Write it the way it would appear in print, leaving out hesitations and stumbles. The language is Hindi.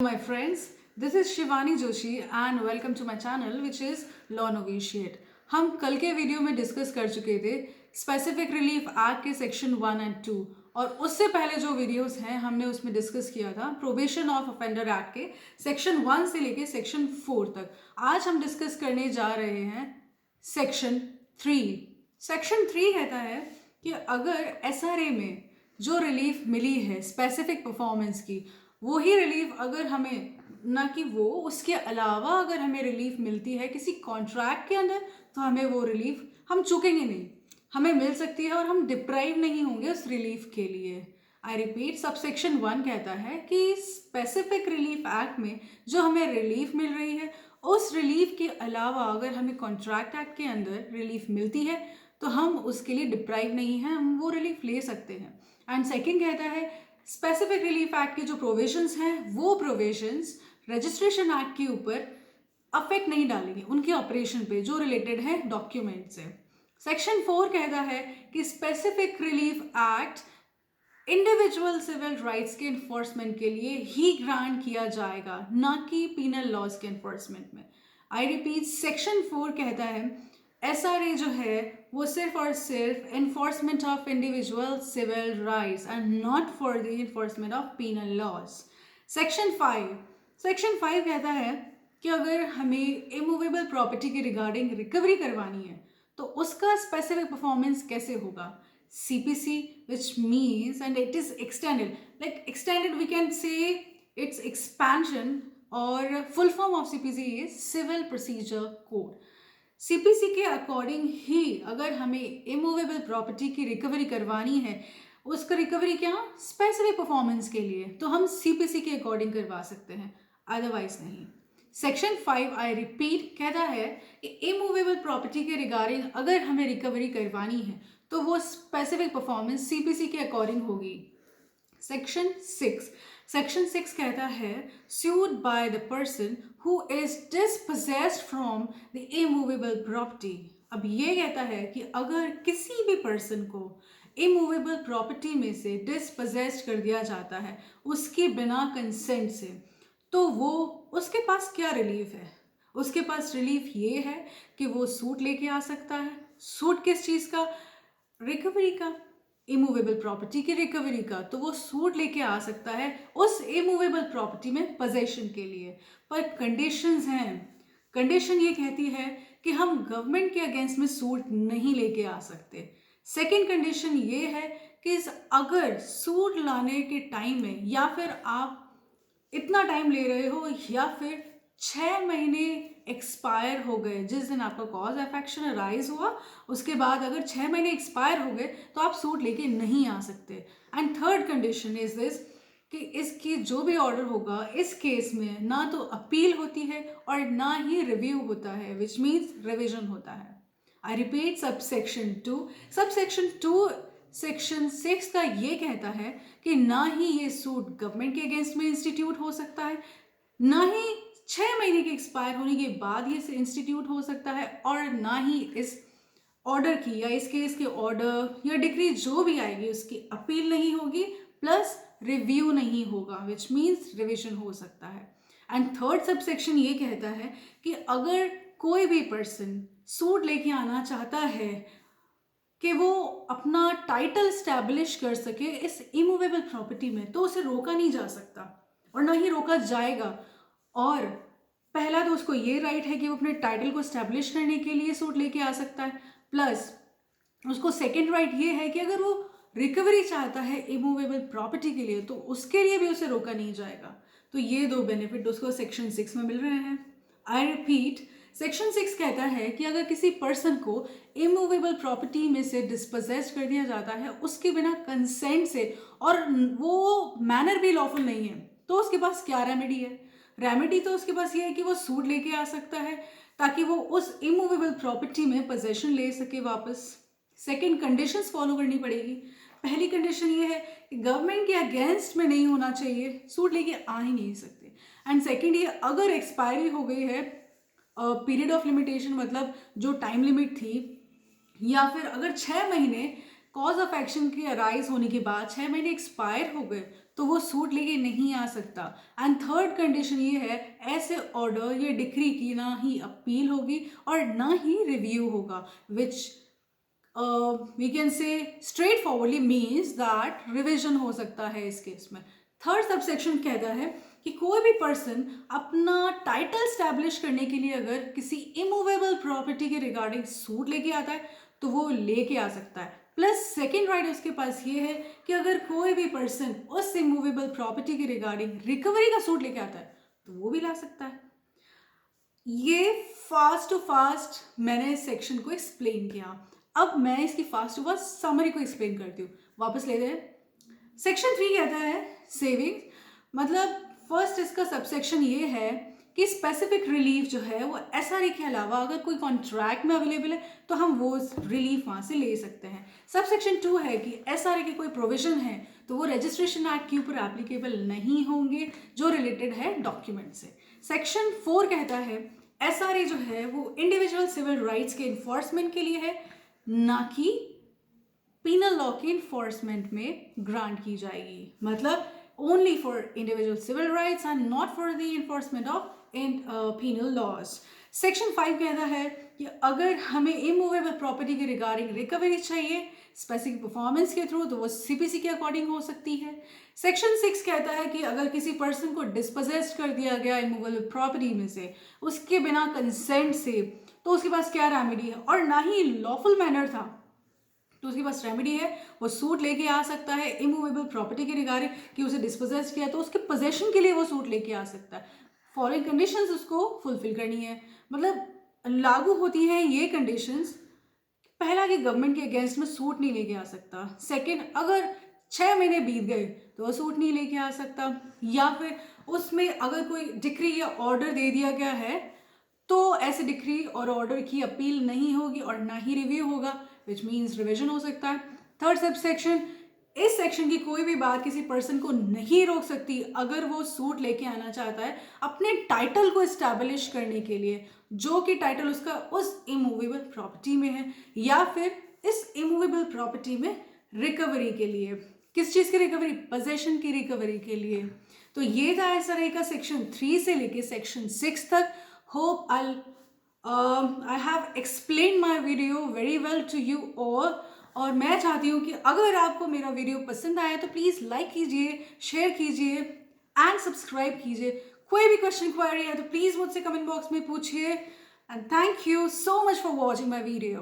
My friends, this is Shivani Joshi and welcome to my channel which is Law Novitiate. हम कल के वीडियो में डिस्कस कर चुके थे स्पेसिफिक रिलीफ एक्ट के सेक्शन 1 एंड 2 और उससे पहले जो वीडियोस हैं हमने उसमें डिस्कस किया था प्रोबेशन ऑफ ऑफेंडर एक्ट के सेक्शन 1 से लेके सेक्शन 4 तक. आज हम डिस्कस करने जा रहे हैं सेक्शन 3. सेक्शन 3 कहता है कि अगर SRA में जो रिलीफ मिली है स्पेसिफिक परफॉर्मेंस की, वही रिलीफ अगर हमें ना कि वो उसके अलावा अगर हमें रिलीफ मिलती है किसी कॉन्ट्रैक्ट के अंदर, तो हमें वो रिलीफ हम चूकेंगे नहीं, हमें मिल सकती है और हम डिप्राइव नहीं होंगे उस रिलीफ के लिए. आई रिपीट, सबसेक्शन 1 कहता है कि स्पेसिफिक रिलीफ एक्ट में जो हमें रिलीफ मिल रही है उस रिलीफ के अलावा अगर हमें कॉन्ट्रैक्ट एक्ट के अंदर रिलीफ मिलती है तो हम उसके लिए डिप्राइव नहीं हैं, हम वो रिलीफ ले सकते हैं. एंड सेकेंड कहता है स्पेसिफिक रिलीफ एक्ट के जो प्रोविजंस हैं वो प्रोविजंस रजिस्ट्रेशन एक्ट के ऊपर अफेक्ट नहीं डालेंगे उनके ऑपरेशन पे जो रिलेटेड है डॉक्यूमेंट से. सेक्शन 4 कहता है कि specific relief act individual civil rights के इन्फोर्समेंट के लिए ही ग्रांट किया जाएगा, ना कि पीनल लॉज के इन्फोर्समेंट में. आई रिपीट, सेक्शन 4 कहता है SRA जो है वो सिर्फ और सिर्फ enforcement of individual civil rights and not for the enforcement of penal laws. Section 5 कहता है कि अगर हमें इमूवेबल प्रॉपर्टी के रिगार्डिंग रिकवरी करवानी है तो उसका स्पेसिफिक परफॉर्मेंस कैसे होगा. CPC, which means and it is extended, like extended we can say its expansion or full form of CPC is Civil Procedure Code. CPC के अकॉर्डिंग ही अगर हमें इमूवेबल प्रॉपर्टी की रिकवरी करवानी है, उसका रिकवरी क्या स्पेसिफिक परफॉर्मेंस के लिए, तो हम CPC के अकॉर्डिंग करवा सकते हैं, अदरवाइज नहीं. सेक्शन 5 आई रिपीट कहता है कि इमूवेबल प्रॉपर्टी के रिगार्डिंग अगर हमें रिकवरी करवानी है तो वो स्पेसिफिक परफॉर्मेंस CPC के अकॉर्डिंग होगी. सेक्शन 6 कहता है sued by the person who is dispossessed from the immovable property. अब ये कहता है कि अगर किसी भी पर्सन को इमूवेबल प्रॉपर्टी में से डिसपोजेस्ड कर दिया जाता है उसके बिना कंसेंट से, तो वो उसके पास क्या रिलीफ है. उसके पास रिलीफ ये है कि वो सूट लेके आ सकता है. सूट किस चीज़ का? रिकवरी का, इमूवेबल प्रॉपर्टी की रिकवरी का. तो वो सूट लेके आ सकता है उस इमूवेबल प्रॉपर्टी में पोजेशन के लिए. पर कंडीशंस हैं. कंडीशन ये कहती है कि हम गवर्नमेंट के अगेंस्ट में सूट नहीं लेके आ सकते. सेकेंड कंडीशन ये है कि अगर सूट लाने के टाइम में या फिर आप इतना टाइम ले रहे हो या फिर 6 महीने एक्सपायर हो गए जिस दिन आपका कॉज ऑफ एक्शन अराइज हुआ, उसके बाद अगर 6 महीने एक्सपायर हो गए तो आप सूट लेके नहीं आ सकते. And third condition is this कि इसकी जो भी ऑर्डर होगा इस केस में ना तो अपील होती है और ना ही रिव्यू होता है, विच मीन्स रिविजन होता है. आई रिपीट, सबसेक्शन 2 सेक्शन 6 का ये कहता है कि ना ही ये सूट गवर्नमेंट के अगेंस्ट में इंस्टीट्यूट हो सकता है, ना ही 6 महीने के एक्सपायर होने के बाद ये इंस्टीट्यूट हो सकता है, और ना ही इस ऑर्डर की या इस केस के ऑर्डर या डिक्री जो भी आएगी उसकी अपील नहीं होगी, प्लस रिव्यू नहीं होगा, विच मीन्स रिविजन हो सकता है. एंड थर्ड सबसेक्शन ये कहता है कि अगर कोई भी पर्सन सूट लेके आना चाहता है कि वो अपना टाइटल स्टैब्लिश कर सके इस इमूवेबल प्रॉपर्टी में, तो उसे रोका नहीं जा सकता और ना ही रोका जाएगा. और पहला तो उसको ये राइट है कि वो अपने टाइटल को स्टैब्लिश करने के लिए सूट लेके आ सकता है, प्लस उसको सेकेंड राइट ये है कि अगर वो रिकवरी चाहता है इमूवेबल प्रॉपर्टी के लिए तो उसके लिए भी उसे रोका नहीं जाएगा. तो ये दो बेनिफिट उसको सेक्शन 6 में मिल रहे हैं. आई रिपीट, सेक्शन 6 कहता है कि अगर किसी पर्सन को इमूवेबल प्रॉपर्टी में से डिस्पोजेस्ड कर दिया जाता है उसके बिना कंसेंट से और वो मैनर भी लॉफुल नहीं है, तो उसके पास क्या रेमेडी है. रेमेडी तो उसके पास ये है कि वो सूट लेके आ सकता है ताकि वो उस इमूवेबल प्रॉपर्टी में पोजेशन ले सके वापस. सेकंड, कंडीशंस फॉलो करनी पड़ेगी. पहली कंडीशन ये है कि गवर्नमेंट के अगेंस्ट में नहीं होना चाहिए, सूट लेके आ ही नहीं सकते. एंड सेकंड, ये अगर एक्सपायरी हो गई है पीरियड ऑफ लिमिटेशन, मतलब जो टाइम लिमिट थी, या फिर अगर 6 महीने कॉज ऑफ एक्शन के अराइज होने के बाद 6 महीने एक्सपायर हो गए तो वो सूट लेके नहीं आ सकता। एंड थर्ड कंडीशन ये है, ऐसे ऑर्डर या डिक्री की ना ही अपील होगी और ना ही रिव्यू होगा, which we can say straightforwardly means that revision हो सकता है इस केस में। थर्ड सबसेक्शन कहता है कि कोई भी पर्सन अपना टाइटल स्टैब्लिश करने के लिए अगर किसी इमूवेबल प्रॉपर्टी के रिगार्डिंग सूट लेके आता है तो वो लेके आ सकता है। प्लस सेकेंड राइट उसके पास ये है कि अगर कोई भी पर्सन उस इमूवेबल प्रॉपर्टी के रिगार्डिंग रिकवरी का सूट लेके आता है तो वो भी ला सकता है। ये फास्ट टू फास्ट मैंने सेक्शन को एक्सप्लेन किया। अब मैं इसकी फास्ट टू फास्ट समरी को एक्सप्लेन करती हूँ। वापस लेते हैं। सेक्शन 3 कहता है सेविंग्स, मतलब फर्स्ट इसका सबसेक्शन ये है कि स्पेसिफिक रिलीफ जो है वो एसआरए के अलावा अगर कोई कॉन्ट्रैक्ट में अवेलेबल है तो हम वो रिलीफ वहाँ से ले सकते हैं। सबसेक्शन 2 है कि एसआरए के कोई प्रोविजन है तो वो रजिस्ट्रेशन एक्ट के ऊपर एप्लीकेबल नहीं होंगे जो रिलेटेड है डॉक्यूमेंट से। सेक्शन 4 कहता है एसआरए जो है वो इंडिविजुअल सिविल राइट्स के इन्फोर्समेंट के लिए है, ना कि पीनल लॉ के इन्फोर्समेंट में ग्रांट की जाएगी। मतलब only for individual civil rights and not for the enforcement of in penal laws. Section 5 कहता है कि अगर हमें इमूवेबल प्रॉपर्टी के रिगार्डिंग रिकवरी चाहिए स्पेसिफिक परफॉर्मेंस के थ्रू तो वो सीपीसी के अकॉर्डिंग हो सकती है। सेक्शन 6 कहता है कि अगर किसी पर्सन को डिस्पोजेस्ड कर दिया गया इमूवेबल प्रॉपर्टी में से उसके बिना कंसेंट से तो उसके पास क्या रेमेडी है, और ना ही लॉफुल मैनर था तो उसके पास रेमेडी है, वो सूट लेके आ सकता है इमूवेबल प्रॉपर्टी के रिगार्डिंग कि उसे डिस्पोजेस किया तो उसके पोजेशन के लिए वो सूट लेके आ सकता है। फॉलोइंग कंडीशंस उसको फुलफिल करनी है, मतलब लागू होती हैं ये कंडीशंस। पहला कि गवर्नमेंट के अगेंस्ट में सूट नहीं लेके आ सकता। सेकंड, अगर 6 महीने बीत गए तो वो सूट नहीं लेके आ सकता, या फिर उसमें अगर कोई डिक्री या ऑर्डर दे दिया गया है तो ऐसे डिक्री और ऑर्डर की अपील नहीं होगी और ना ही रिव्यू होगा, विच मीन्स रिविजन हो सकता है। थर्ड सब सेक्शन, इस सेक्शन की कोई भी बात किसी पर्सन को नहीं रोक सकती अगर वो सूट लेके आना चाहता है अपने टाइटल को इस्टेब्लिश करने के लिए, जो कि टाइटल उसका उस इमूवेबल प्रॉपर्टी में है या फिर इस इमूवेबल प्रॉपर्टी में रिकवरी के लिए। किस चीज़ की रिकवरी? पोजेशन की रिकवरी के लिए। तो ये था ऐसा रहेगा सेक्शन 3 से लेके सेक्शन 6 तक। Hope I have explained my video very well to you all। और मैं चाहती हूँ कि अगर आपको मेरा वीडियो पसंद आया तो प्लीज़ लाइक कीजिए, शेयर कीजिए एंड सब्सक्राइब कीजिए। कोई भी क्वेश्चन क्वेरी है तो प्लीज़ मुझसे कमेंट बॉक्स में पूछिए। And thank you so much for watching my video.